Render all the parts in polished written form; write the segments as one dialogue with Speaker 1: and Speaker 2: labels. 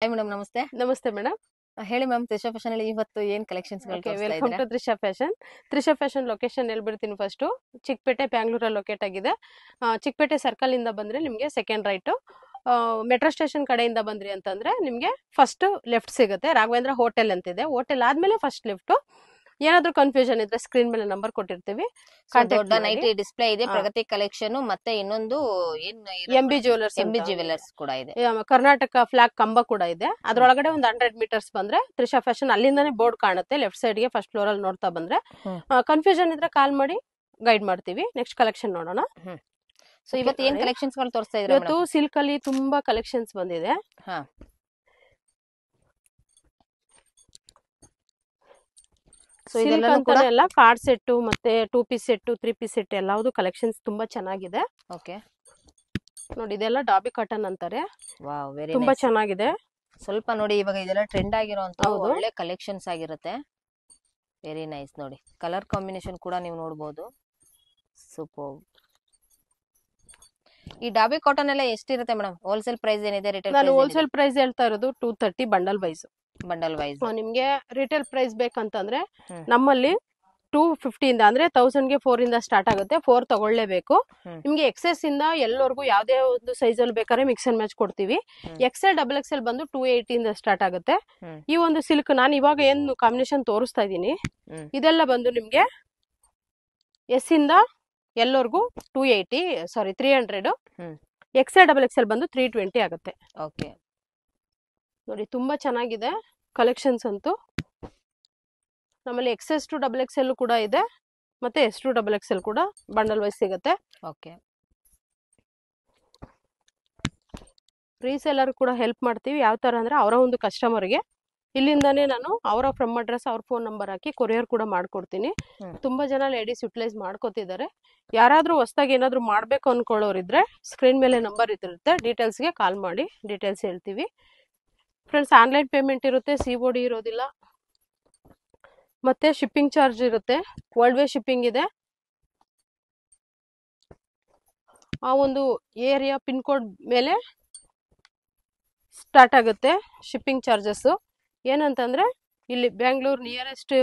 Speaker 1: Hi madam, ನಮಸ್ತೆ.
Speaker 2: ನಮಸ್ತೆ madam.
Speaker 1: ಹೇಳಿ ಮ್ಯಾಮ್, ತ್ರಿಷಾ ಫ್ಯಾಷನ್ ಅಲ್ಲಿ ಇವತ್ತು ಏನ್ ಕಲೆಕ್ಷನ್ಸ್ ಗಳು
Speaker 2: ಓಕೆ,
Speaker 1: ತೋರಿಸ್ತಾ
Speaker 2: ವೆಲ್ಕಮ್
Speaker 1: ಇದ್ದೀರಾ?
Speaker 2: To Trisha fashion. Trisha fashion location ಹೇಳ್ಬಿಡ್ತೀನಿ ಫಸ್ಟ್. ಚಿಕ್ಕಪೇಟೆ, ಬ್ಯಾಂಗ್ಳೂರಲ್ಲಿ ಲೊಕೇಟ್ ಆಗಿದೆ. ಚಿಕ್ಕಪೇಟೆ ಸರ್ಕಲ್ ಇಂದ ಬಂದ್ರೆ ನಿಮ್ಗೆ ಸೆಕೆಂಡ್ ರೈಟ್. ಮೆಟ್ರೋ ಸ್ಟೇಷನ್ ಕಡೆಯಿಂದ ಬಂದ್ರಿ ಅಂತಂದ್ರೆ ನಿಮ್ಗೆ ಫಸ್ಟ್ ಲೆಫ್ಟ್ ಸಿಗುತ್ತೆ. ರಾಘವೇಂದ್ರ ಹೋಟೆಲ್ ಅಂತಿದೆ. ಹೋಟೆಲ್ ಆದ್ಮೇಲೆ ಫಸ್ಟ್ ಲೆಫ್ಟ್. ಏನಾದ್ರೂ ಕನ್ಫ್ಯೂಷನ್ ಇದ್ರೆ ಸ್ಕ್ರೀನ್ ಮೇಲೆ ನಂಬರ್ ಕೊಟ್ಟಿರ್ತೀವಿ,
Speaker 1: ಸೊ
Speaker 2: ಕಾಂಟ್ಯಾಕ್ಟ್
Speaker 1: ದೊಡ್ಡ
Speaker 2: ಮಾಡಿ.
Speaker 1: ನೈಟಿ ಡಿಸ್ಪ್ಲೇ ಇದೆ, ಪ್ರಗತಿ ಕಲೆಕ್ಷನ್, ಮತ್ತೆ ಇನ್ನೊಂದು ಏನ್
Speaker 2: ಎಂ ಬಿ ಜ್ಯುವೆಲರ್ಸ್
Speaker 1: ಎಂ
Speaker 2: ಅಂತ
Speaker 1: ಬಿ ಜ್ಯುವೆಲರ್ಸ್ ಕೂಡ ಇದೆ.
Speaker 2: ಕರ್ನಾಟಕ ಫ್ಲಾಗ್ ಕಂಬ ಕೂಡ ಇದೆ. ಅದ್ರೊಳಗಡೆ ಒಂದು 100 ಮೀಟರ್ಸ್ ಬಂದ್ರೆ ತ್ರಿಷಾ ಫ್ಯಾಷನ್ ಅಲ್ಲಿಂದಾನೇ ಬೋರ್ಡ್ ಕಾಣುತ್ತೆ. ಲೆಫ್ಟ್ ಸೈಡ್ ಗೆ ಫಸ್ಟ್ ಫ್ಲೋರ್ ಅಲ್ಲಿ ನೋಡ್ತಾ ಬಂದ್ರೆ ಕನ್ಫ್ಯೂಷನ್ ಇದ್ರೆ ಕಾಲ್ ಮಾಡಿ ಗೈಡ್ ಮಾಡ್ತೀವಿ. ನೆಕ್ಸ್ಟ್ ಕಲೆಕ್ಷನ್ ನೋಡೋಣ.
Speaker 1: ಸೊ ಇವತ್ತು ಏನ್ ಕಲೆಕ್ಷನ್ಸ್ ಗಳು ತೋರಿಸ್ತಾ ಇದ್ದೀರಾ?
Speaker 2: ಇವತ್ತು ಸಿಲ್ಕ್ ಅಲ್ಲಿ ತುಂಬಾ ಕಲೆಕ್ಷನ್ಸ್ ಬಂದಿದೆ. ಸಿಲ್ಕ್ ಅಂತಾನೆ ಎಲ್ಲ ಕಾರ್ಡ್ ಸೆಟ್ ಮತ್ತೆ 2 ಪೀಸ್ ಸೆಟ್, 3 ಪೀಸ್ ಸೆಟ್ ಎಲ್ಲಾವುದು ಕಲೆಕ್ಷನ್ಸ್ ತುಂಬಾ ಚೆನ್ನಾಗಿದೆ.
Speaker 1: ಓಕೆ,
Speaker 2: ನೋಡಿ, ಇದೆಲ್ಲ ಡಾಬಿ ಕಾಟನ್ ಅಂತಾರೆ.
Speaker 1: ವಾವ್, ವೆರಿ
Speaker 2: ತುಂಬಾ ಚೆನ್ನಾಗಿದೆ.
Speaker 1: ಸ್ವಲ್ಪ ನೋಡಿ, ಇವಾಗ ಇದೆಲ್ಲ ಟ್ರೆಂಡ್ ಆಗಿರುವಂತ
Speaker 2: ಹೌದು.
Speaker 1: ಒಳ್ಳೆ ಕಲೆಕ್ಷನ್ಸ್ ಆಗಿರುತ್ತೆ. Very nice. ನೋಡಿ, ಕಲರ್ ಕಾಂಬಿನೇಷನ್ ಕೂಡ ನೀವು ನೋಡಬಹುದು. ಸೂಪರ್. ಈ ಡಾಬಿ ಕಾಟನ್ ಎಲ್ಲ ಎಷ್ಟಿರುತ್ತೆ ಮೇಡಮ್? ಹೋಲ್ಸೇಲ್ ಪ್ರೈಸ್ ಏನಿದೆ, ರಿಟೇಲ್
Speaker 2: ನಾನು ಹೋಲ್ಸೇಲ್ ಪ್ರೈಸ್ ಹೇಳ್ತಾ ಇರೋದು 230 ಬಂಡಲ್ ವೈಸ್.
Speaker 1: Bundle wise.
Speaker 2: ನಿಮ್ಗೆ ರಿಟೇಲ್ ಪ್ರೈಸ್ ಬೇಕಂತಂದ್ರೆ ನಮ್ಮಲ್ಲಿ 250 ಇಂದ ಅಂದ್ರೆ 1000 ಗೆ 4 ಇಂದ ಸ್ಟಾರ್ಟ್ ಆಗುತ್ತೆ. 4 ತಗೊಳ್ಳೇಬೇಕು. ನಿಮ್ಗೆ ಎಕ್ಸೆಸ್ ಇಂದ ಎಲ್ಲವರೆಗೂ ಯಾವ್ದೇ ಒಂದು ಸೈಜ್ ಅಲ್ಲಿ ಬೇಕಾದ್ರೆ ಮಿಕ್ಸ್ ಅಂಡ್ ಮ್ಯಾಚ್ ಕೊಡ್ತೀವಿ. ಎಕ್ಸೆಲ್ ಡಬಲ್ ಎಕ್ಸೆಲ್ ಬಂದು 280 ಇಂದ ಸ್ಟಾರ್ಟ್ ಆಗುತ್ತೆ. ಈ ಒಂದು ಸಿಲ್ಕ್ ನಾನು ಇವಾಗ ಏನು ಕಾಂಬಿನೇಷನ್ ತೋರಿಸ್ತಾ ಇದೀನಿ, ಇದೆಲ್ಲ ಬಂದು ನಿಮ್ಗೆ ಎಸ್ ಇಂದ ಎಲ್ಲವರೆಗೂ 300. ಎಕ್ಸೆಲ್ ಡಬಲ್ ಎಕ್ಸೆಲ್ ಬಂದು 320 ಆಗುತ್ತೆ.
Speaker 1: ಓಕೆ,
Speaker 2: ನೋಡಿ, ತುಂಬಾ ಚೆನ್ನಾಗಿದೆ ಕಲೆಕ್ಷನ್ಸ್ ಅಂತೂ. ನಮ್ಮಲ್ಲಿ ಎಕ್ಸೆಸ್ ಟು ಡಬಲ್ ಎಕ್ಸೆಲ್ ಕೂಡ ಇದೆ, ಮತ್ತೆ ಎಸ್ ಟು ಡಬಲ್ ಎಕ್ಸೆಲ್ ಕೂಡ ಬಂಡಲ್ ವೈಸ್ ಸಿಗುತ್ತೆ.
Speaker 1: ಓಕೆ.
Speaker 2: ರೀಸೆಲ್ಲರ್ ಕೂಡ ಹೆಲ್ಪ್ ಮಾಡ್ತೀವಿ. ಯಾವ ತರ ಅಂದ್ರೆ ಅವರ ಒಂದು ಕಸ್ಟಮರ್ಗೆ ಇಲ್ಲಿಂದಾನೇ ನಾನು ಅವರ ಫ್ರಮ್ ಅಡ್ರೆಸ್, ಅವ್ರ ಫೋನ್ ನಂಬರ್ ಹಾಕಿ ಕೊರಿಯರ್ ಕೂಡ ಮಾಡ್ಕೊಡ್ತೀನಿ. ತುಂಬಾ ಜನ ಲೇಡೀಸ್ ಯುಟಿಲೈಸ್ ಮಾಡ್ಕೋತಿದ್ದಾರೆ. ಯಾರಾದ್ರೂ ಹೊಸದಾಗಿ ಏನಾದ್ರು ಮಾಡ್ಬೇಕು ಅನ್ಕೊಳ್ಳೋರಿದ್ರೆ ಸ್ಕ್ರೀನ್ ಮೇಲೆ ನಂಬರ್ ಇರುತ್ತೆ, ಡೀಟೇಲ್ಸ್ಗೆ ಕಾಲ್ ಮಾಡಿ ಡೀಟೇಲ್ಸ್ ಹೇಳ್ತೀವಿ. ಫ್ರೆಂಡ್ಸ್, ಆನ್ಲೈನ್ ಪೇಮೆಂಟ್ ಇರುತ್ತೆ, COD ಇರೋದಿಲ್ಲ, ಮತ್ತೆ ಶಿಪ್ಪಿಂಗ್ ಚಾರ್ಜ್ ಇರುತ್ತೆ. ವರ್ಲ್ಡ್ ವೇ ಶಿಪ್ಪಿಂಗ್ ಇದೆ. ಆ ಒಂದು ಏರಿಯಾ ಪಿನ್ ಕೋಡ್ ಮೇಲೆ ಸ್ಟಾರ್ಟ್ ಆಗುತ್ತೆ ಶಿಪ್ಪಿಂಗ್ ಚಾರ್ಜಸ್. ಏನಂತಂದ್ರೆ ಇಲ್ಲಿ ಬ್ಯಾಂಗ್ಳೂರ್ ನಿಯರೆಸ್ಟ್,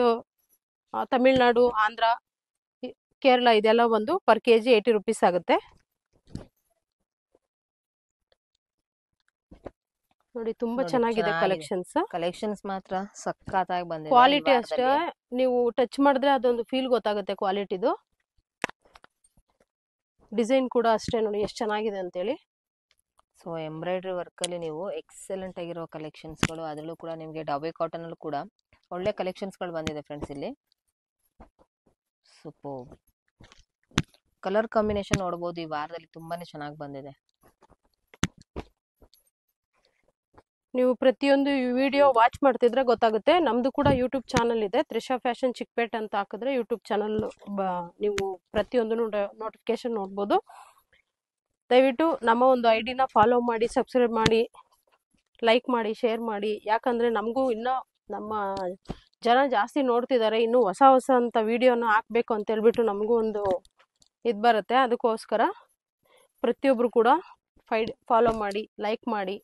Speaker 2: ತಮಿಳ್ನಾಡು, ಆಂಧ್ರ, ಕೇರಳ ಇದೆಲ್ಲ ಒಂದು ಪರ್ KG 80 ರೂಪೀಸ್ ಆಗುತ್ತೆ. ನೋಡಿ, ತುಂಬಾ ಚೆನ್ನಾಗಿದೆ
Speaker 1: ಕಲೆಕ್ಷನ್ಸ್ ಮಾತ್ರ ಸಖತ್ತಾಗಿ ಬಂದಿದೆ.
Speaker 2: ಕ್ವಾಲಿಟಿ ಅಷ್ಟೇ, ನೀವು ಟಚ್ ಮಾಡಿದ್ರೆ ಅದೊಂದು ಫೀಲ್ ಗೊತ್ತಾಗುತ್ತೆ ಕ್ವಾಲಿಟಿದು. ಡಿಸೈನ್ ಕೂಡ ಅಷ್ಟೇ, ನೋಡಿ ಎಷ್ಟು ಚೆನ್ನಾಗಿದೆ ಅಂತೇಳಿ.
Speaker 1: ಸೊ ಎಂಬ್ರಾಯ್ಡ್ರಿ ವರ್ಕ್ ಅಲ್ಲಿ ನೀವು ಎಕ್ಸಲೆಂಟ್ ಆಗಿರೋ ಕಲೆಕ್ಷನ್ಸ್ ಗಳು, ಅದರಲ್ಲೂ ಕೂಡ ನಿಮಗೆ ಡಾಬಿ ಕಾಟನ್ ಅಲ್ಲೂ ಕೂಡ ಒಳ್ಳೆ ಕಲೆಕ್ಷನ್ಸ್ ಗಳು ಬಂದಿದೆ ಫ್ರೆಂಡ್ಸ್. ಇಲ್ಲಿ ಸೂಪರ್ ಕಲರ್ ಕಾಂಬಿನೇಷನ್ ನೋಡಬಹುದು. ಈ ವಾರದಲ್ಲಿ ತುಂಬಾನೇ ಚೆನ್ನಾಗಿ ಬಂದಿದೆ.
Speaker 2: ನೀವು ಪ್ರತಿಯೊಂದು ವಿಡಿಯೋ ವಾಚ್ ಮಾಡ್ತಿದ್ರೆ ಗೊತ್ತಾಗುತ್ತೆ. ನಮ್ದು ಕೂಡ ಯೂಟ್ಯೂಬ್ ಚಾನಲ್ ಇದೆ, ತ್ರಿಷಾ ಫ್ಯಾಷನ್ ಚಿಕ್ಕಪೇಟ್ ಅಂತ ಹಾಕಿದ್ರೆ ಯೂಟ್ಯೂಬ್ ಚಾನಲ್ ನೀವು ಪ್ರತಿಯೊಂದು ನೋಟಿಫಿಕೇಶನ್ ನೋಡ್ಬೋದು. ದಯವಿಟ್ಟು ನಮ್ಮ ಒಂದು ಐಡಿನ ಫಾಲೋ ಮಾಡಿ, ಸಬ್ಸ್ಕ್ರೈಬ್ ಮಾಡಿ, ಲೈಕ್ ಮಾಡಿ, ಶೇರ್ ಮಾಡಿ. ಯಾಕಂದ್ರೆ ನಮಗೂ ಇನ್ನೂ ನಮ್ಮ ಜನ ಜಾಸ್ತಿ ನೋಡ್ತಿದ್ದಾರೆ. ಇನ್ನೂ ಹೊಸ ಹೊಸ ಅಂತ ವಿಡಿಯೋನ ಹಾಕ್ಬೇಕು ಅಂತ ಹೇಳ್ಬಿಟ್ಟು ನಮಗೂ ಒಂದು ಇದು ಬರುತ್ತೆ. ಅದಕ್ಕೋಸ್ಕರ ಪ್ರತಿಯೊಬ್ರು ಕೂಡ ಫಾಲೋ ಮಾಡಿ, ಲೈಕ್ ಮಾಡಿ.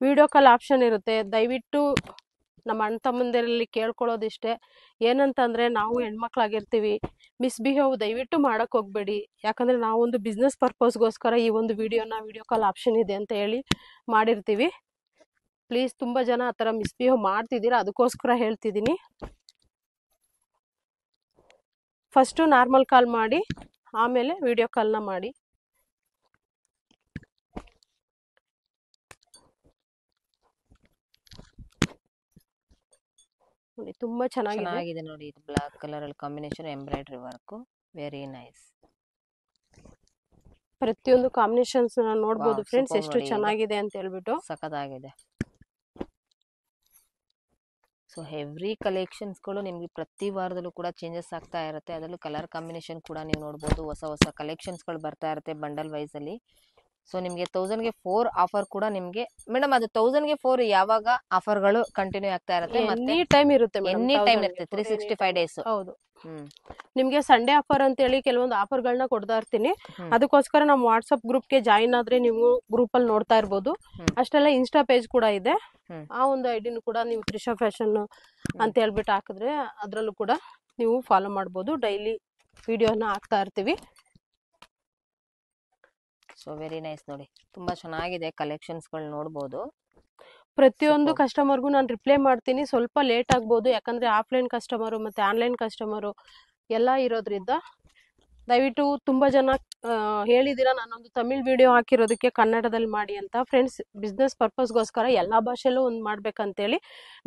Speaker 2: ವಿಡಿಯೋ ಕಾಲ್ ಆಪ್ಷನ್ ಇರುತ್ತೆ. ದಯವಿಟ್ಟು ನಮ್ಮ ಅಣ್ಣ ತಮ್ಮಂದಿರಲ್ಲಿ ಕೇಳ್ಕೊಳ್ಳೋದಿಷ್ಟೇ, ಏನಂತಂದ್ರೆ ನಾವು ಹೆಣ್ಮಕ್ಳಾಗಿರ್ತೀವಿ, ಮಿಸ್ಬಿಹೇವ್ ದಯವಿಟ್ಟು ಮಾಡಕ್ ಹೋಗ್ಬೇಡಿ. ಯಾಕಂದ್ರೆ ನಾವೊಂದು ಬಿಸ್ನೆಸ್ ಪರ್ಪಸ್ಗೋಸ್ಕರ ಈ ಒಂದು ವಿಡಿಯೋ ಕಾಲ್ ಆಪ್ಷನ್ ಇದೆ ಅಂತ ಹೇಳಿ ಮಾಡಿರ್ತೀವಿ. ಪ್ಲೀಸ್, ತುಂಬಾ ಜನ ಆ ಥರ ಮಿಸ್ಬಿಹೇವ್ ಮಾಡ್ತಿದ್ದೀರಾ, ಅದಕ್ಕೋಸ್ಕರ ಹೇಳ್ತಿದ್ದೀನಿ. ಫಸ್ಟು ನಾರ್ಮಲ್ ಕಾಲ್ ಮಾಡಿ, ಆಮೇಲೆ ವಿಡಿಯೋ ಕಾಲ್ನ ಮಾಡಿ. ನೋಡಿ, ತುಂಬಾ ಚೆನ್ನಾಗಿದೆ
Speaker 1: ನೋಡಿ. ಇದು ಬ್ಲಾಕ್ ಕಲರ್ ಅಲ್ಲಿ combination embroidery work, very nice.
Speaker 2: ಪ್ರತಿಯೊಂದು ಕಾಂಬಿನೇಷನ್ಸ್ ನೋಡಬಹುದು ಫ್ರೆಂಡ್ಸ್, ಎಷ್ಟು ಚೆನ್ನಾಗಿದೆ ಅಂತ ಹೇಳ್ಬಿಟ್ಟು.
Speaker 1: ಸಖತ್ತಾಗಿದೆ. ಸೊ ಎವ್ರಿ ಕಲೆಕ್ಷನ್ಸ್ ಗಳು ನಿಮ್ಗೆ ಪ್ರತಿ ವಾರದಲ್ಲೂ ಕೂಡ ಚೇಂಜಸ್ ಆಗ್ತಾ ಇರುತ್ತೆ. ಅದರಲ್ಲೂ ಕಲರ್ ಕಾಂಬಿನೇಷನ್ ಕೂಡ ನೀವು ನೋಡಬಹುದು. ಹೊಸ ಹೊಸ ಕಲೆಕ್ಷನ್ಸ್ ಗಳು ಬರ್ತಾ ಇರುತ್ತೆ ಬಂಡಲ್ ವೈಸ್ ಅಲ್ಲಿ. ಸೊ ನಿಮ್ಗೆ 1000ಗೆ 4 ಆಫರ್ ಕೂಡ ನಿಮ್ಗೆ ಮೇಡಮ್. ಅದು 1000ಗೆ 4 ಯಾವಾಗ ಆಫರ್ಗಳು ಕಂಟಿನ್ಯೂ ಆಗ್ತಾ ಇರುತ್ತೆ ಮತ್ತೆ
Speaker 2: ಎನಿ ಟೈಮ್ ಇರುತ್ತೆ ಮೇಡಮ್,
Speaker 1: ಎನಿ ಟೈಮ್
Speaker 2: 1000 ಗೆ
Speaker 1: ಇರುತ್ತೆ,
Speaker 2: 4 any
Speaker 1: 365
Speaker 2: time.
Speaker 1: ಡೇಸ್.
Speaker 2: ಹೌದು,
Speaker 1: ಹ್ಮ್
Speaker 2: ನಿಮ್ಗೆ ಸಂಡೇ ಆಫರ್ ಅಂತ ಹೇಳಿ ಕೆಲವೊಂದು ಆಫರ್ಗಳನ್ನ ಕೊಡ್ತಾ ಇರ್ತೀನಿ.
Speaker 1: ಹ್ಮ್.
Speaker 2: ಅದಕ್ಕೋಸ್ಕರ ನಮ್ಮ ವಾಟ್ಸಪ್ ಗ್ರೂಪ್ಗೆ ಜಾಯಿನ್ ಆದ್ರೆ ನೀವು ಗ್ರೂಪ್ ಅಲ್ಲಿ ನೋಡ್ತಾ ಇರ್ಬೋದು.
Speaker 1: ಹ್ಮ್.
Speaker 2: ಅಷ್ಟೆಲ್ಲ ಇನ್ಸ್ಟಾ ಪೇಜ್ ಕೂಡ ಇದೆ.
Speaker 1: ಹ್ಮ್.
Speaker 2: ಆ ಒಂದು ಐಡಿನೂ ಕೂಡ ನೀವು ತ್ರಿಷಾ ಫ್ಯಾಷನ್ ಅಂತ ಹೇಳ್ಬಿಟ್ಟು ಹಾಕಿದ್ರೆ ಅದ್ರಲ್ಲೂ ಕೂಡ ನೀವು ಫಾಲೋ ಮಾಡ್ಬೋದು. ಡೈಲಿ ವಿಡಿಯೋನ ಹಾಕ್ತಾ ಇರ್ತೀವಿ.
Speaker 1: ಸೊ ವೆರಿ ನೈಸ್ ನೋಡಿ, ತುಂಬಾ ಚೆನ್ನಾಗಿದೆ ಕಲೆಕ್ಷನ್ಸ್ಗಳು ನೋಡ್ಬೋದು.
Speaker 2: ಪ್ರತಿಯೊಂದು
Speaker 1: Superb.
Speaker 2: ಕಸ್ಟಮರ್ಗೂ ನಾನು ರಿಪ್ಲೈ ಮಾಡ್ತೀನಿ. ಸ್ವಲ್ಪ ಲೇಟ್ ಆಗ್ಬೋದು, ಯಾಕಂದ್ರೆ ಆಫ್ಲೈನ್ ಕಸ್ಟಮರು ಮತ್ತೆ ಆನ್ಲೈನ್ ಕಸ್ಟಮರು ಎಲ್ಲ ಇರೋದ್ರಿಂದ ದಯವಿಟ್ಟು ತುಂಬಾ ಜನ ಹೇಳಿದ್ದೀರಾ ನಾನೊಂದು ತಮಿಳ್ ವಿಡಿಯೋ ಹಾಕಿರೋದಕ್ಕೆ ಕನ್ನಡದಲ್ಲಿ ಮಾಡಿ ಅಂತ. ಫ್ರೆಂಡ್ಸ್, ಬಿಸ್ನೆಸ್ ಪರ್ಪಸ್ಗೋಸ್ಕರ ಎಲ್ಲಾ ಭಾಷೆಯಲ್ಲೂ ಒಂದು ಮಾಡ್ಬೇಕಂತೇಳಿ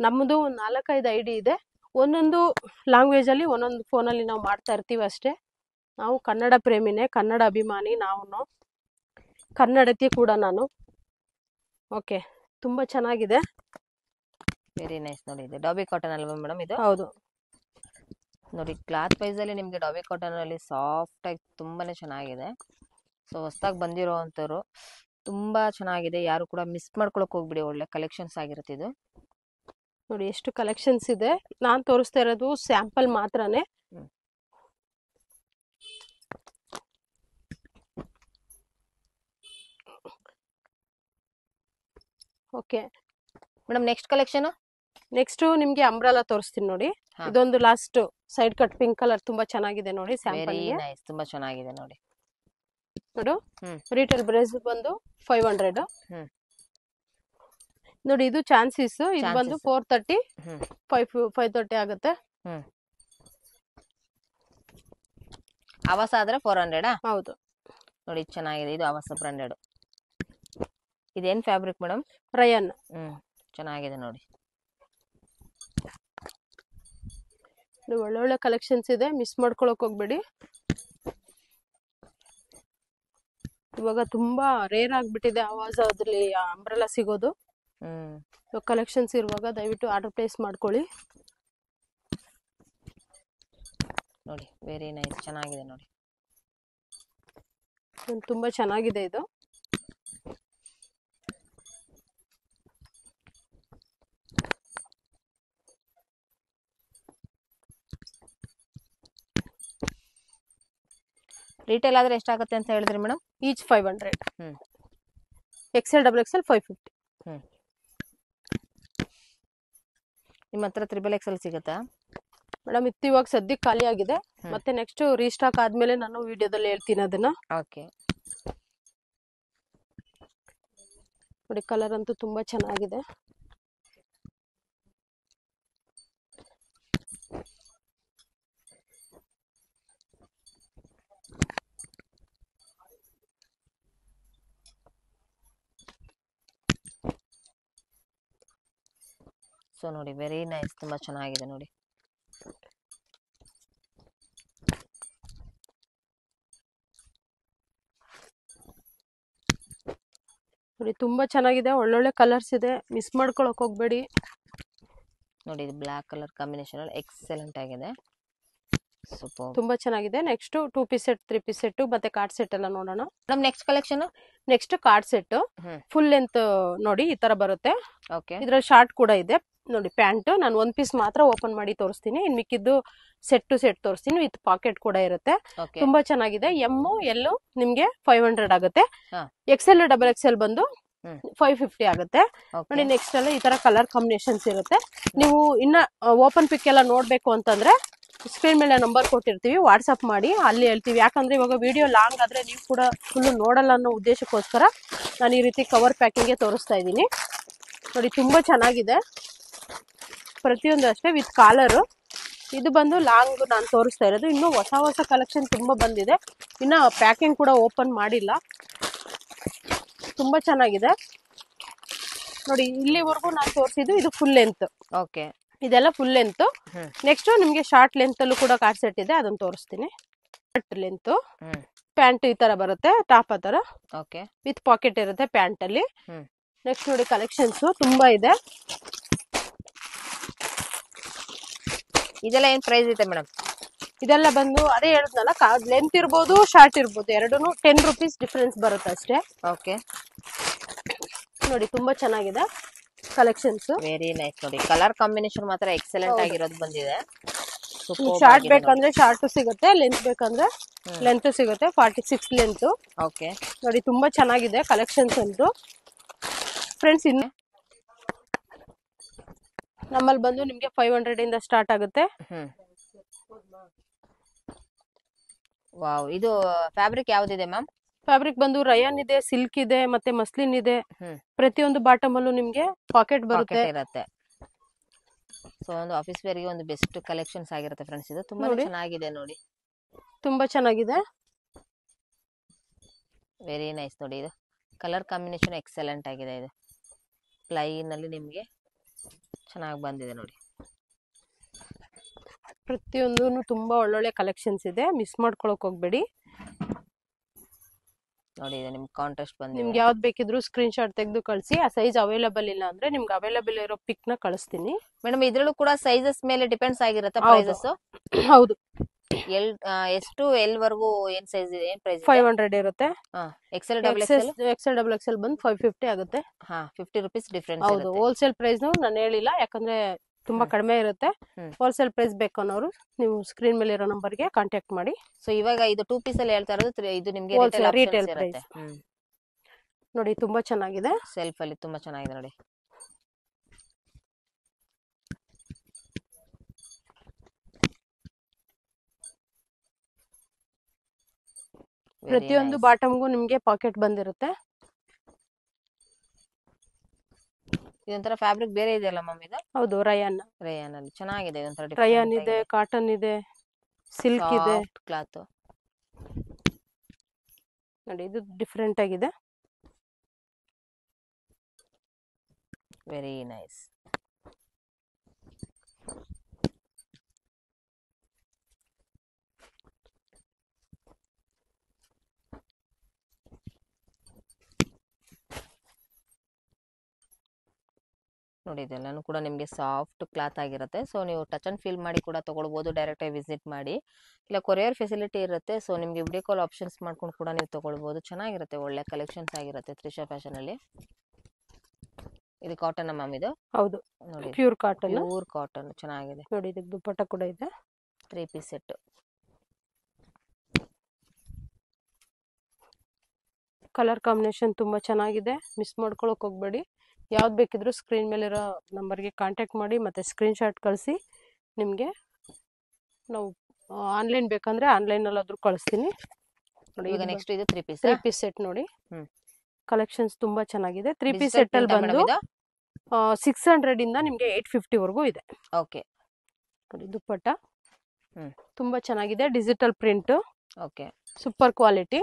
Speaker 2: ನಮ್ಮದು ಒಂದು 4-5 ಐಡಿ ಇದೆ. ಒಂದೊಂದು ಲ್ಯಾಂಗ್ವೇಜ್ ಅಲ್ಲಿ ಒಂದೊಂದು ಫೋನಲ್ಲಿ ನಾವು ಮಾಡ್ತಾ ಇರ್ತೀವಿ ಅಷ್ಟೇ. ನಾವು ಕನ್ನಡ ಪ್ರೇಮಿನೇ, ಕನ್ನಡ ಅಭಿಮಾನಿ, ನಾವು ಕನ್ನಡತಿ ಕೂಡ ನಾನು. ಓಕೆ, ತುಂಬಾ ಚೆನ್ನಾಗಿದೆ.
Speaker 1: ವೆರಿ ನೈಸ್ ನೋಡಿ, ಇದು ಡಾಬಿ ಕಾಟನ್ ಅಲ್ವಾ ಮೇಡಮ್ ಇದು?
Speaker 2: ಹೌದು
Speaker 1: ನೋಡಿ, ಕ್ಲಾತ್ ವೈಸ್ ಅಲ್ಲಿ ನಿಮ್ಗೆ ಡಾಬಿ ಕಾಟನ್ ಅಲ್ಲಿ ಸಾಫ್ಟ್ ಆಗಿ ತುಂಬಾನೇ ಚೆನ್ನಾಗಿದೆ. ಸೊ ಹೊಸದಾಗಿ ಬಂದಿರೋ ಅಂತವ್ರು ತುಂಬಾ ಚೆನ್ನಾಗಿದೆ, ಯಾರು ಕೂಡ ಮಿಸ್ ಮಾಡ್ಕೊಳಕ್ ಹೋಗ್ಬಿಡಿ, ಒಳ್ಳೆ ಕಲೆಕ್ಷನ್ಸ್ ಆಗಿರುತ್ತೆ ಇದು.
Speaker 2: ನೋಡಿ ಎಷ್ಟು ಕಲೆಕ್ಷನ್ಸ್ ಇದೆ. ನಾನ್ ತೋರಿಸ್ತಾ ಇರೋದು ಸ್ಯಾಂಪಲ್ ಮಾತ್ರನೇ. Okay
Speaker 1: madam, next collection
Speaker 2: next ನಿಮ್ಗೆ ಅಂಬ್ರೆಲಾ ತೋರಿಸ್ತೀನಿ ನೋಡಿ.
Speaker 1: ಹಾ.
Speaker 2: ಇದೊಂದು last side cut pink colour ತುಂಬಾ ಚೆನ್ನಾಗಿದೆ ನೋಡಿ. ಸ್ಯಾಂಪಲ್
Speaker 1: ವೆರಿ ನೈಸ್, ತುಂಬಾ ಚೆನ್ನಾಗಿದೆ ನೋಡಿ.
Speaker 2: ನೋಡು,
Speaker 1: ಹ್ಮ್.
Speaker 2: ರಿಟೇಲ್ ಪ್ರೈಸ್ ಬಂದು 500.
Speaker 1: ಹ್ಮ್.
Speaker 2: ನೋಡಿ ಇದು ಚಾನ್ಸಸ್, ಇದು
Speaker 1: Chances.
Speaker 2: ಬಂದು 430,
Speaker 1: ಹ್ಮ್.
Speaker 2: 530 ಆಗುತ್ತೆ.
Speaker 1: ಹ್ಮ್. ಆವಾಸ ಆದ್ರೆ 400.
Speaker 2: ಹೌದು,
Speaker 1: ನೋಡಿ ಇದ್ ಚೆನ್ನಾಗಿದೆ, ಇದು ಆವಾಸ ಬ್ರಾಂಡೆಡ್. ಇದೇನ್ ಫ್ಯಾಬ್ರಿಕ್ ಮೇಡಮ್?
Speaker 2: ರಯನ್.
Speaker 1: ಚೆನ್ನಾಗಿದೆ ನೋಡಿ.
Speaker 2: ಒಳ್ಳೊಳ್ಳೆ ಕಲೆಕ್ಷನ್ಸ್ ಇದೆ, ಮಿಸ್ ಮಾಡ್ಕೊಳಕ್ ಹೋಗ್ಬೇಡಿ. ಇವಾಗ ತುಂಬಾ ರೇರ್ ಆಗ್ಬಿಟ್ಟಿದೆ ಆವಾಜ್ ಅದ್ರಲ್ಲಿ ಅಂಬ್ರೆಲಾ ಸಿಗೋದು. ಕಲೆಕ್ಷನ್ಸ್ ಇರುವಾಗ ದಯವಿಟ್ಟು ಆರ್ಡರ್ ಪ್ಲೇಸ್ ಮಾಡ್ಕೊಳ್ಳಿ.
Speaker 1: ನೋಡಿ ವೆರಿ ನೈಸ್, ಚೆನ್ನಾಗಿದೆ ನೋಡಿ.
Speaker 2: ತುಂಬಾ ಚೆನ್ನಾಗಿದೆ ಇದು.
Speaker 1: ರಿಟೇಲ್ ಆದ್ರೆ ಎಷ್ಟಾಗುತ್ತೆ ಅಂತ ಹೇಳಿದ್ರಿ ಮೇಡಮ್?
Speaker 2: ಈಚ್ 500.
Speaker 1: ಹ್ಮ್.
Speaker 2: XL XXL 550.
Speaker 1: ನಿಮ್ಮ ಹತ್ರ 3XL ಸಿಗುತ್ತಾ
Speaker 2: ಮೇಡಮ್? ಇತ್ತು ಇವಾಗ ಸದ್ಯಕ್ಕೆ ಖಾಲಿ ಆಗಿದೆ. ಮತ್ತೆ ನೆಕ್ಸ್ಟ್ ರೀಸ್ಟಾಕ್ ಆದ್ಮೇಲೆ ನಾನು ವಿಡಿಯೋದಲ್ಲಿ ಹೇಳ್ತೀನಿ ಅದನ್ನ.
Speaker 1: ಓಕೆ.
Speaker 2: ನೋಡಿ ಕಲರ್ ಅಂತೂ ತುಂಬಾ ಚೆನ್ನಾಗಿದೆ.
Speaker 1: ಸೊ ನೋಡಿ ವೆರಿ ನೈಸ್, ತುಂಬಾ ಚೆನ್ನಾಗಿದೆ ನೋಡಿ.
Speaker 2: ನೋಡಿ ತುಂಬಾ ಚೆನ್ನಾಗಿದೆ, ಒಳ್ಳೊಳ್ಳೆ ಕಲರ್ಸ್ ಇದೆ, ಮಿಸ್ ಮಾಡ್ಕೊಳಕ್ ಹೋಗ್ಬೇಡಿ.
Speaker 1: ನೋಡಿ ಇದು ಬ್ಲಾಕ್ ಕಲರ್ ಕಾಂಬಿನೇಷನ್ ಅಲ್ಲಿ ಎಕ್ಸಲೆಂಟ್ ಆಗಿದೆ, ಸೂಪರ್,
Speaker 2: ತುಂಬಾ ಚೆನ್ನಾಗಿದೆ. Next 2 piece set, 3 piece set ಮತ್ತೆ ಕಾರ್ಡ್ ಸೆಟ್ ಎಲ್ಲ ನೋಡೋಣ.
Speaker 1: ನಮ್ next collection,
Speaker 2: next card set full length ನೋಡಿ ಈ ತರ ಬರುತ್ತೆ.
Speaker 1: ಓಕೆ.
Speaker 2: ಇದ್ರಲ್ಲಿ ಶಾರ್ಟ್ ಕೂಡ ಇದೆ ನೋಡಿ. ಪ್ಯಾಂಟ್ ನಾನು 1 ಪೀಸ್ ಮಾತ್ರ ಓಪನ್ ಮಾಡಿ ತೋರಿಸ್ತೀನಿ, ಇನ್ ಮಿಕ್ಕಿದ್ದು ಸೆಟ್ ಟು ಸೆಟ್ ತೋರಿಸ್ತೀನಿ. ವಿತ್ ಪಾಕೆಟ್ ಕೂಡ ಇರುತ್ತೆ. ತುಂಬಾ ಚೆನ್ನಾಗಿದೆ. ಎಮ್ ಎಲ್ ನಿಮ್ಗೆ 500 ಆಗುತ್ತೆ. XL XXL ಬಂದು 550 ಆಗುತ್ತೆ. ನೋಡಿ ನೆಕ್ಸ್ಟ್ ಎಲ್ಲ ಈ ತರ ಕಲರ್ ಕಾಂಬಿನೇಷನ್ಸ್ ಇರುತ್ತೆ. ನೀವು ಇನ್ನ ಓಪನ್ ಪಿಕ್ ಎಲ್ಲ ನೋಡ್ಬೇಕು ಅಂತಂದ್ರೆ ಸ್ಕ್ರೀನ್ ಮೇಲೆ ನಂಬರ್ ಕೊಟ್ಟಿರ್ತೀವಿ, ವಾಟ್ಸ್ಆಪ್ ಮಾಡಿ, ಅಲ್ಲಿ ಹೇಳ್ತೀವಿ. ಯಾಕಂದ್ರೆ ಇವಾಗ ವಿಡಿಯೋ ಲಾಂಗ್ ಆದ್ರೆ ನೀವು ಕೂಡ ಫುಲ್ ನೋಡಲ್ಲ ಅನ್ನೋ ಉದ್ದೇಶಕ್ಕೋಸ್ಕರ ನಾನು ಈ ರೀತಿ ಕವರ್ ಪ್ಯಾಕಿಂಗ್ಗೆ ತೋರಿಸ್ತಾ ಇದ್ದೀನಿ. ನೋಡಿ ತುಂಬಾ ಚೆನ್ನಾಗಿದೆ, ಪ್ರತಿಯೊಂದು ಅಷ್ಟೇ ವಿತ್ ಕಾಲರ್. ಇದು ಬಂದು ಲಾಂಗ್ ನಾನು ತೋರಿಸ್ತಾ ಇರೋದು. ಇನ್ನು ಹೊಸ ಕಲೆಕ್ಷನ್ ತುಂಬಾ ಬಂದಿದೆ, ಇನ್ನ ಪ್ಯಾಕಿಂಗ್ ಕೂಡ ಓಪನ್ ಮಾಡಿಲ್ಲ. ತುಂಬಾ ಚೆನ್ನಾಗಿದೆ ನೋಡಿ. ಇಲ್ಲಿವರೆಗೂ ನಾನು ತೋರಿಸಿದ್ದು ಇದು ಫುಲ್ ಲೆಂತ್.
Speaker 1: ಓಕೆ.
Speaker 2: ಇದೆಲ್ಲ ಫುಲ್ ಲೆಂತ್. ನೆಕ್ಸ್ಟ್ ನಿಮ್ಗೆ ಶಾರ್ಟ್ ಲೆಂತ್ ಅಲ್ಲೂ ಕೂಡ ಕಾರ್ಡ್ ಸೆಟ್ ಇದೆ, ಅದನ್ನ ತೋರಿಸ್ತೀನಿ. ಶಾರ್ಟ್ ಲೆಂತ್ ಪ್ಯಾಂಟ್ ಈ ತರ ಬರುತ್ತೆ, ಟಾಪ್ ಆ ತರ ವಿತ್ ಪಾಕೆಟ್ ಇರುತ್ತೆ ಪ್ಯಾಂಟ್ ಅಲ್ಲಿ. ನೆಕ್ಸ್ಟ್ ನೋಡಿ ಕಲೆಕ್ಷನ್ಸ್ ತುಂಬಾ ಇದೆ.
Speaker 1: ಇದೆಲ್ಲ ಏನ್ ಪ್ರೈಸ್ ಇದೆ ಮೇಡಮ್?
Speaker 2: ಇದೆಲ್ಲ ಬಂದು ಅದೇ ಹೇಳಿದ್ನಲ್ಲ, ಲೆಂತ್ ಇರ್ಬೋದು ಶಾರ್ಟ್ ಇರ್ಬೋದು, ಎರಡೂನು 10 ರುಪೀಸ್ ಡಿಫ್ರೆನ್ಸ್ ಬರುತ್ತೆ ಅಷ್ಟೇ.
Speaker 1: ಓಕೆ,
Speaker 2: ನೋಡಿ ತುಂಬಾ ಚೆನ್ನಾಗಿದೆ ಕಲೆಕ್ಷನ್ಸ್.
Speaker 1: ವೆರಿ ನೈಸ್ ನೋಡಿ. ಕಲರ್ ಕಾಂಬಿನೇಷನ್ ಮಾತ್ರ ಎಕ್ಸಲೆಂಟ್ ಆಗಿರೋದು ಬಂದಿದೆ.
Speaker 2: ಶಾರ್ಟ್ ಬೇಕಂದ್ರೆ ಶಾರ್ಟ್ ಸಿಗುತ್ತೆ, ಲೆಂತ್ ಬೇಕಂದ್ರೆ ಲೆಂತ್ ಸಿಗುತ್ತೆ. 46 ಲೆಂತ್.
Speaker 1: ಓಕೆ
Speaker 2: ನೋಡಿ ತುಂಬಾ ಚೆನ್ನಾಗಿದೆ ಕಲೆಕ್ಷನ್ಸ್ ಅಂತೂ ಫ್ರೆಂಡ್ಸ್. ಇನ್ನು ನಮ್ಮಲ್ಲಿ ಬಂದು ನಿಮ್ಗೆ 500 ಇಂದ ಸ್ಟಾರ್ಟ್ ಆಗುತ್ತೆ.
Speaker 1: ವಾವ್, ಇದು ಫ್ಯಾಬ್ರಿಕ್ ಯಾವ್ದಿದೆ ಮ್ಯಾಮ್?
Speaker 2: ಫ್ಯಾಬ್ರಿಕ್ ಬಂದು ರಯಾನ್ ಇದೆ, ಸಿಲ್ಕ್ ಇದೆ, ಮತ್ತೆ ಮಸ್ಲಿನ್ ಇದೆ. ಪ್ರತಿಯೊಂದು ಬಾಟಮ್ ಅಲ್ಲೂ ನಿಮ್ಗೆ ಪಾಕೆಟ್ ಬರುತ್ತೆ
Speaker 1: ಇರುತ್ತೆ. ಸೊ ಒಂದು ಆಫೀಸ್ ವೇರ್ ಗೆ ಒಂದು ಬೆಸ್ಟ್ ಕಲೆಕ್ಷನ್ಸ್ ಆಗಿರುತ್ತೆ ಫ್ರೆಂಡ್ಸ್. ಇದು ತುಂಬಾ ಚೆನ್ನಾಗಿದೆ ನೋಡಿ,
Speaker 2: ತುಂಬಾ ಚೆನ್ನಾಗಿದೆ.
Speaker 1: ವೆರಿ ನೈಸ್ ನೋಡಿ. ಇದು ಕಲರ್ ಕಾಂಬಿನೇಷನ್ ಎಕ್ಸಲೆಂಟ್ ಆಗಿದೆ. ಇದು ಪ್ಲೈನ್ ಅಲ್ಲಿ ನಿಮ್ಗೆ ಚೆನ್ನಾಗಿ ಬಂದಿದೆ ನೋಡಿ.
Speaker 2: ಪ್ರತಿಯೊಂದು ತುಂಬಾ ಒಳ್ಳೊಳ್ಳೆ ಕಲೆಕ್ಷನ್ಸ್ ಇದೆ, ಮಿಸ್ ಮಾಡ್ಕೊಳಕ್ ಹೋಗ್ಬೇಡಿ
Speaker 1: ನೋಡಿ. ಇದು ನಿಮ್ಗೆ ಕಾಂಟ್ರಾಸ್ಟ್ ಬಂದಿದೆ.
Speaker 2: ನಿಮ್ಗೆ ಯಾವ್ದು ಬೇಕಿದ್ರು ಸ್ಕ್ರೀನ್ ಶಾಟ್ ತೆಗೆದು ಕಳಿಸಿ. ಆ ಸೈಜ್ ಅವೈಲೇಬಲ್ ಇಲ್ಲ ಅಂದ್ರೆ ನಿಮ್ಗೆ ಅವೈಲೇಬಲ್ ಇರೋ ಪಿಕ್ ನ ಕಳಿಸ್ತೀನಿ.
Speaker 1: ಮೇಡಮ್ ಇದ್ರಲ್ಲೂ ಕೂಡ ಸೈಜಸ್ ಮೇಲೆ ಡಿಪೆಂಡ್ಸ್ ಆಗಿರುತ್ತೆ ಪ್ರೈಸಸ್.
Speaker 2: ಹೌದು,
Speaker 1: ಎಷ್ಟು ಎಲ್ ವರೆಗೂ ಏನ್ ಸೈಜ್ ಇದೆ, ಏನ್ ಪ್ರೈಸ್?
Speaker 2: 500 ಇರುತ್ತೆ.
Speaker 1: XL double XL
Speaker 2: double XL ಬಂದು 550 ಆಗುತ್ತೆ.
Speaker 1: 50 ರುಪೀಸ್ ಡಿಫ್ರೆನ್ಸ್.
Speaker 2: ಹೌದು, ಹೋಲ್ಸೇಲ್ ಪ್ರೈಸ್ ನಾನು ಹೇಳಿಲ್ಲ, ಯಾಕಂದ್ರೆ ತುಂಬಾ ಕಡಿಮೆ ಇರುತ್ತೆ. ಹೋಲ್ಸೇಲ್ ಪ್ರೈಸ್ ಬೇಕು ಅನ್ನೋರು ನೀವು ಸ್ಕ್ರೀನ್ ಮೇಲೆ ಇರೋ ನಂಬರ್ಗೆ ಕಾಂಟ್ಯಾಕ್ಟ್ ಮಾಡಿ.
Speaker 1: ಸೊ ಇವಾಗ ಇದು 2 ಪೀಸ್ ಅಲ್ಲಿ ಹೇಳ್ತಾ ಇರೋದು, ಇದು ನಿಮ್ಗೆ
Speaker 2: ರಿಟೇಲ್ ಪ್ರೈಸ್. ನೋಡಿ ತುಂಬಾ ಚೆನ್ನಾಗಿದೆ,
Speaker 1: ಸೆಲ್ಫ್ ಅಲ್ಲಿ ತುಂಬಾ ಚೆನ್ನಾಗಿದೆ ನೋಡಿ.
Speaker 2: ಪ್ರತಿಯೊಂದು ಬಾಟಮ್ಗೂ ನಿಮ್ಗೆ ಪಾಕೆಟ್ ಬಂದಿರುತ್ತೆ.
Speaker 1: ಇದೊಂಥರ ಫ್ಯಾಬ್ರಿಕ್ ಬೇರೆ ಇದೆಯಲ್ಲ ಮ್ಯಾಮ್ ಇದು?
Speaker 2: ಹೌದು, ರಯಾನ್
Speaker 1: ಅಲ್ಲಿ ಚೆನ್ನಾಗಿದೆ. ಇದೊಂಥರ
Speaker 2: ರಯಾನ್ ಇದೆ, ಕಾಟನ್ ಇದೆ, ಸಿಲ್ಕ್ ಇದೆ,
Speaker 1: ಕ್ಲಾತ್
Speaker 2: ನೋಡಿ ಇದು ಡಿಫ್ರೆಂಟ್ ಆಗಿದೆ.
Speaker 1: Very nice. ನೋಡಿ ಇದೆಲ್ಲಾನು ಕೂಡ ನಿಮಗೆ ಸಾಫ್ಟ್ ಕ್ಲಾತ್ ಆಗಿರುತ್ತೆ. ಸೊ ನೀವು ಟಚ್ ಅಂಡ್ ಫೀಲ್ ಮಾಡಿ ಕೂಡ ತಗೊಳ್ಬೋದು, ಡೈರೆಕ್ಟ್ ಆಗಿ ವಿಸಿಟ್ ಮಾಡಿ, ಇಲ್ಲ ಕೊರಿಯರ್ ಫೆಸಿಲಿಟಿ ಇರುತ್ತೆ. ಸೊ ನಿಮಗೆ ವಿಡಿಯೋ ಕಾಲ್ ಆಪ್ಷನ್ಸ್ ಮಾಡ್ಕೊಂಡು ಕೂಡ ನೀವು ತಗೊಳ್ಬೋದು. ಚೆನ್ನಾಗಿರುತ್ತೆ, ಒಳ್ಳೆ ಕಲೆಕ್ಷನ್ಸ್ ಆಗಿರುತ್ತೆ ತ್ರಿಷಾ ಫ್ಯಾಷನ್ ಅಲ್ಲಿ. ಇದು ಕಾಟನ್ ಮ್ಯಾಮ್? ಇದು
Speaker 2: ಹೌದು,
Speaker 1: ನೋಡಿ
Speaker 2: ಪ್ಯೂರ್ ಕಾಟನ್.
Speaker 1: ಪ್ಯೂರ್ ಕಾಟನ್ ಚೆನ್ನಾಗಿದೆ
Speaker 2: ನೋಡಿ. ಇದಕ್ಕೆ ದುಪ್ಪಟ್ಟ ಕೂಡ ಇದೆ,
Speaker 1: 3 ಪೀಸ್ ಸೆಟ್.
Speaker 2: ಕಲರ್ ಕಾಂಬಿನೇಷನ್ ತುಂಬಾ ಚೆನ್ನಾಗಿದೆ, ಮಿಸ್ ಮಾಡ್ಕೊಳಕ್ ಹೋಗ್ಬೇಡಿ. ಯಾವ್ದು ಬೇಕಿದ್ರು ಸ್ಕ್ರೀನ್ ಮೇಲಿರೋ ನಂಬರ್ಗೆ ಕಾಂಟ್ಯಾಕ್ಟ್ ಮಾಡಿ, ಮತ್ತೆ ಸ್ಕ್ರೀನ್ ಶಾಟ್ ಕಳಿಸಿ. ನಿಮಗೆ ನಾವು ಆನ್ಲೈನ್ ಬೇಕಂದ್ರೆ ಆನ್ಲೈನ್ ಅಲ್ಲಾದ್ರೂ ಕಳಿಸ್ತೀನಿ. ನೋಡಿ
Speaker 1: ಈಗ ನೆಕ್ಸ್ಟ್ ಇದು 3
Speaker 2: ಪೀಸ್ ಸೆಟ್ ನೋಡಿ. ಕಲೆಕ್ಷನ್ಸ್ ತುಂಬಾ ಚೆನ್ನಾಗಿದೆ. 3 ಪೀಸ್ ಸೆಟ್ ಅಲ್ಲಿ ಬಂದು 600 ಇಂದ ನಿಮ್ಗೆ 850 ವರೆಗೂ ಇದೆ.
Speaker 1: ಓಕೆ,
Speaker 2: ನೋಡಿ ದುಪ್ಪಟ್ಟ ತುಂಬಾ ಚೆನ್ನಾಗಿದೆ, digital print.
Speaker 1: Okay,
Speaker 2: super quality.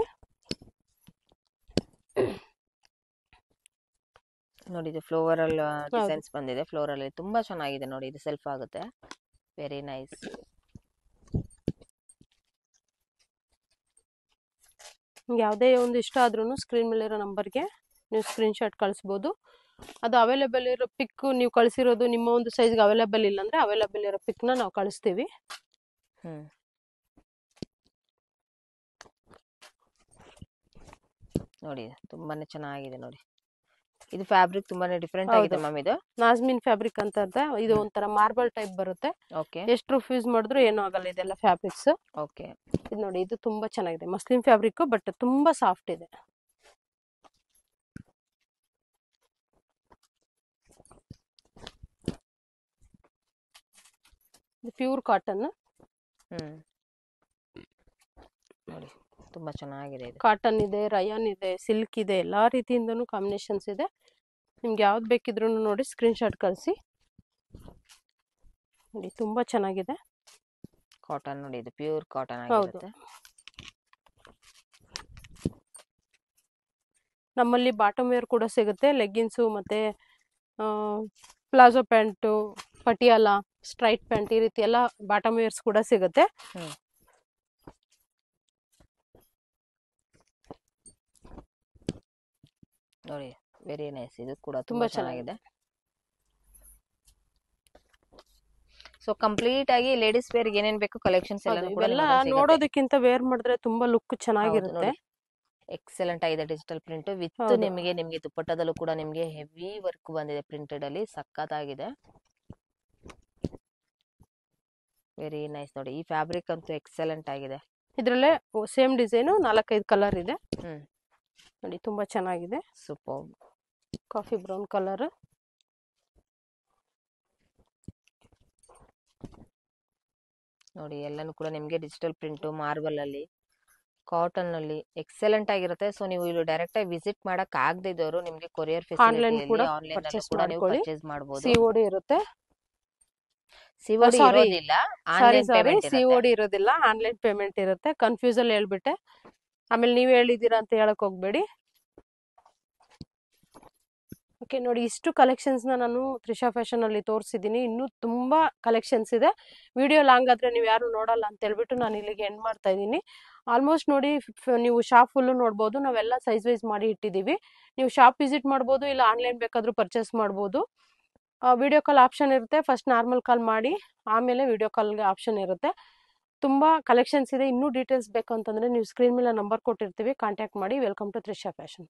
Speaker 1: ನೋಡಿ ಇದು ಫ್ಲೋರಲ್ ಡಿಸೈನ್ಸ್ ಬಂದಿದೆ. ಫ್ಲೋರಲ್ ತುಂಬಾ ಚೆನ್ನಾಗಿದೆ ನೋಡಿ. ಇದು ಸೆಲ್ಫ್ ಆಗುತ್ತೆ, ವೆರಿ ನೈಸ್.
Speaker 2: ಯಾವುದೇ ಒಂದು ಇಷ್ಟ ಆದ್ರೂ ಸ್ಕ್ರೀನ್ ಮೇಲೆ ಇರೋ ನಂಬರ್ಗೆ ನೀವು ಸ್ಕ್ರೀನ್ ಶಾಟ್ ಕಳಿಸ್ಬೋದು. ಅದು ಅವೈಲೇಬಲ್ ಇರೋ ಪಿಕ್ ನೀವು ಕಳಿಸಿರೋದು ನಿಮ್ಮ ಒಂದು ಸೈಜ್ಗೆ ಅವೈಲೇಬಲ್ ಇಲ್ಲ ಅಂದ್ರೆ ಅವೈಲೇಬಲ್ ಇರೋ ಪಿಕ್ನ ನಾವು ಕಳಿಸ್ತೀವಿ.
Speaker 1: ನೋಡಿ ತುಂಬಾನೇ ಚೆನ್ನಾಗಿದೆ ನೋಡಿ. ಇದು ಫ್ಯಾಬ್ರಿಕ್ ತುಂಬಾನೇ ಡಿಫರೆಂಟ್ ಆಗಿದೆ ಮ್ಯಾಮ್. ಇದು
Speaker 2: ನಾಜ್ಮಿನ್ ಫ್ಯಾಬ್ರಿಕ್ ಅಂತ ಇರುತ್ತೆ. ಇದು ಒಂಥರ ಮಾರ್ಬಲ್ ಟೈಪ್ ಬರುತ್ತೆ.
Speaker 1: ಓಕೆ,
Speaker 2: ಎಷ್ಟು ಯೂಸ್ ಮಾಡಿದ್ರು ಏನೂ ಆಗಲ್ಲ ಇದೆಲ್ಲ ಫ್ಯಾಬ್ರಿಕ್ಸ್.
Speaker 1: ಓಕೆ,
Speaker 2: ಇದು ನೋಡಿ, ಇದು ತುಂಬಾ ಚೆನ್ನಾಗಿದೆ, ಮಸ್ಲಿನ್ ಫ್ಯಾಬ್ರಿಕ್, ಬಟ್ ತುಂಬಾ ಸಾಫ್ಟ್ ಇದೆ. ಇದು ಪ್ಯೂರ್ ಕಾಟನ್.
Speaker 1: ನೋಡಿ ತುಂಬಾ ಚೆನ್ನಾಗಿದೆ. ಇದು
Speaker 2: ಕಾಟನ್ ಇದೆ, ರಯಾನ್ ಇದೆ, ಸಿಲ್ಕ್ ಇದೆ, ಎಲ್ಲಾ ರೀತಿಯಿಂದನೂ ಕಾಂಬಿನೇಷನ್ಸ್ ಇದೆ. ನಿಮ್ಗೆ ಯಾವ್ದು ಬೇಕಿದ್ರು ನೋಡಿ ಸ್ಕ್ರೀನ್ ಶಾಟ್ ಕಳಿಸಿ. ನೋಡಿ ತುಂಬಾ ಚೆನ್ನಾಗಿದೆ
Speaker 1: ಕಾಟನ್. ನೋಡಿ ಇದು ಪ್ಯೂರ್ ಕಾಟನ್ ಆಗಿರುತ್ತೆ.
Speaker 2: ನಮ್ಮಲ್ಲಿ ಬಾಟಮ್ ವೇರ್ ಕೂಡ ಸಿಗುತ್ತೆ, ಲೆಗ್ಗಿನ್ಸು ಮತ್ತೆ palazzo pant, Patiala, straight pant, ಈ ರೀತಿ ಎಲ್ಲ ಬಾಟಮ್ ವೇರ್ಸ್ ಕೂಡ ಸಿಗುತ್ತೆ.
Speaker 1: ನೋಡಿ ವೆರಿ ನೈಸ್. ಇದು ಕೂಡ ತುಂಬಾ ಚೆನ್ನಾಗಿದೆ. ಸೊ ಕಂಪ್ಲೀಟ್ ಆಗಿ ಲೇಡೀಸ್ ವೇರ್ ಏನೇನ್ ಬೇಕು ಕಲೆಕ್ಷನ್ಸ್
Speaker 2: ಹೌದು,
Speaker 1: ಎಲ್ಲಾನು ಕೂಡ
Speaker 2: ಇವೆಲ್ಲ
Speaker 1: ನಿಮಗೆ ಸಿಗುತ್ತೆ.
Speaker 2: ನೋಡೋದಕ್ಕಿಂತ ವೇರ್ ಮಾಡಿದ್ರೆ ತುಂಬಾ ಲುಕ್
Speaker 1: ಹೌದು
Speaker 2: ಚೆನ್ನಾಗಿರುತ್ತೆ.
Speaker 1: ನೋಡಿ, ಎಕ್ಸಲೆಂಟ್ ಆಗಿದೆ ಡಿಜಿಟಲ್ ಪ್ರಿಂಟ್ ವಿತ್
Speaker 2: ಹೌದು.
Speaker 1: ನಿಮಗೆ ದುಪ್ಪಟ್ಟದಲ್ಲೂ ಕೂಡ ನಿಮಗೆ ಹೆವಿ ವರ್ಕ್ ಬಂದಿದೆ ಪ್ರಿಂಟೆಡ್ ಅಲ್ಲಿ, ಸಖತ್ತಾಗಿದೆ. ವೆರಿ ನೈಸ್ ನೋಡಿ, ಈ ಫ್ಯಾಬ್ರಿಕ್ ಅಂತೂ ಎಕ್ಸಲೆಂಟ್ ಆಗಿದೆ.
Speaker 2: ಇದ್ರಲ್ಲೇ ಸೇಮ್ ಡಿಸೈನು 4-5 ಕಲರ್ ಇದೆ
Speaker 1: ಹ್ಮ್
Speaker 2: ನೋಡಿ, ತುಂಬಾ ಚೆನ್ನಾಗಿದೆ.
Speaker 1: ಸೂಪರ್.
Speaker 2: Coffee brown colour.
Speaker 1: ನೋಡಿ ಎಲ್ಲಾನು ಕೂಡ ನಿಮಗೆ ಡಿಜಿಟಲ್ ಪ್ರಿಂಟ್ ಮಾರ್ಬಲ್ ಅಲ್ಲಿ, ಕಾಟನ್ ಅಲ್ಲಿ ಎಕ್ಸಲೆಂಟ್ ಆಗಿರುತ್ತೆ. ಸೊ ನೀವು ಇಲ್ಲಿ ಡೈರೆಕ್ಟ್ ಆಗಿ ವಿಸಿಟ್ ಮಾಡಕ್ ಆಗದೆ ಇದ್ದವರು ನಿಮಗೆ ಕೊರಿಯರ್
Speaker 2: ಆನ್ಲೈನ್
Speaker 1: ಫೆಸಿಲಿಟಿಯಲ್ಲಿ
Speaker 2: ಕೂಡ
Speaker 1: ಆನ್ಲೈನ್ ಅಲ್ಲೂ
Speaker 2: ಪರ್ಚೇಸ್
Speaker 1: ಕೂಡ ನೀವು
Speaker 2: ಮಾಡ್ಕೊಳ್ಳಿ.
Speaker 1: ಪರ್ಚೇಸ್ ಮಾಡಬಹುದು.
Speaker 2: ಸಿಒಡಿ ಇರುತ್ತೆ.
Speaker 1: ಸಿಒಡಿ
Speaker 2: ಸಾರಿ
Speaker 1: ಇರೋದಿಲ್ಲ, ಆನ್ಲೈನ್ ಪೇಮೆಂಟ್ ಇರುತ್ತೆ.
Speaker 2: ಸಿಒಡಿ ಇರೋದಿಲ್ಲ, ಆನ್ಲೈನ್ ಪೇಮೆಂಟ್ ಇರುತ್ತೆ. ಕನ್ಫ್ಯೂಸ್ ಅಲ್ಲಿ ಹೇಳ್ಬಿಟ್ಟೆ, ಆಮೇಲೆ ನೀವ್ ಹೇಳಿದೀರಾ ಅಂತ ಹೇಳಕ್ ಹೋಗ್ಬೇಡಿ. ಓಕೆ ನೋಡಿ, ಇಷ್ಟು ಕಲೆಕ್ಷನ್ಸ್ ನಾನು ತ್ರಿಷಾ ಫ್ಯಾಷನ್ ಅಲ್ಲಿ ತೋರಿಸಿದ್ದೀನಿ. ಇನ್ನೂ ತುಂಬಾ ಕಲೆಕ್ಷನ್ಸ್ ಇದೆ. ವಿಡಿಯೋ ಲಾಂಗ್ ಆದ್ರೆ ನೀವು ಯಾರು ನೋಡಲ್ಲ ಅಂತ ಹೇಳ್ಬಿಟ್ಟು ನಾನು ಇಲ್ಲಿಗೆ ಎಂಡ್ ಮಾಡ್ತಾ ಇದ್ದೀನಿ. ಆಲ್ಮೋಸ್ಟ್ ನೋಡಿ, ನೀವು ಶಾಪ್ ಫುಲ್ಲು ನೋಡ್ಬೋದು. ನಾವೆಲ್ಲ ಸೈಜ್ ವೈಸ್ ಮಾಡಿ ಇಟ್ಟಿದ್ದೀವಿ. ನೀವು ಶಾಪ್ ವಿಸಿಟ್ ಮಾಡ್ಬೋದು, ಇಲ್ಲ ಆನ್ಲೈನ್ ಬೇಕಾದ್ರೂ ಪರ್ಚೇಸ್ ಮಾಡ್ಬೋದು. ವಿಡಿಯೋ ಕಾಲ್ ಆಪ್ಷನ್ ಇರುತ್ತೆ. ಫಸ್ಟ್ ನಾರ್ಮಲ್ ಕಾಲ್ ಮಾಡಿ, ಆಮೇಲೆ ವಿಡಿಯೋ ಕಾಲ್ಗೆ ಆಪ್ಷನ್ ಇರುತ್ತೆ. ತುಂಬಾ ಕಲೆಕ್ಷನ್ಸ್ ಇದೆ. ಇನ್ನೂ ಡೀಟೇಲ್ಸ್ ಬೇಕು ಅಂತಂದ್ರೆ ನೀವು ಸ್ಕ್ರೀನ್ ಮೇಲೆ ನಂಬರ್ ಕೊಟ್ಟಿರ್ತೀವಿ, ಕಾಂಟ್ಯಾಕ್ಟ್ ಮಾಡಿ. Welcome to Trisha fashion.